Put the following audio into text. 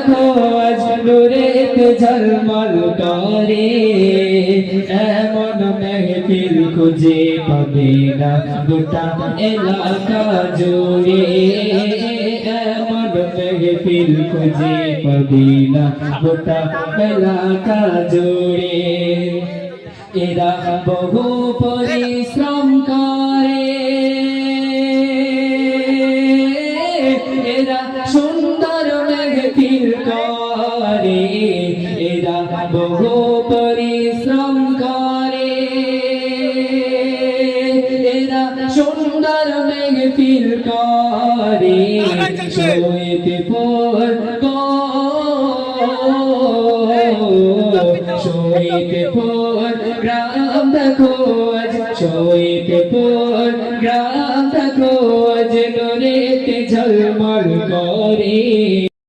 দেখো আজ নূরেতে ঝলমল করে এমন মেহফিল খুঁজে পাবে না গোটা এলাকা জুড়ে এমন মেহফিল খুঁজে পাবে না গোটা এলাকা জুড়ে এরা বহু পরিশ্রম করে এরা সুন্দর মেহফিল করে এরা বহু পরিশ্রম করে এরা সুন্দর মেহফিল করে শোয়েতে পর শোয়েতে পর গ্রাম দেখো আজ শোয়েতে পর গ্রাম দেখো আজ নূরেতে ঝলমল করে।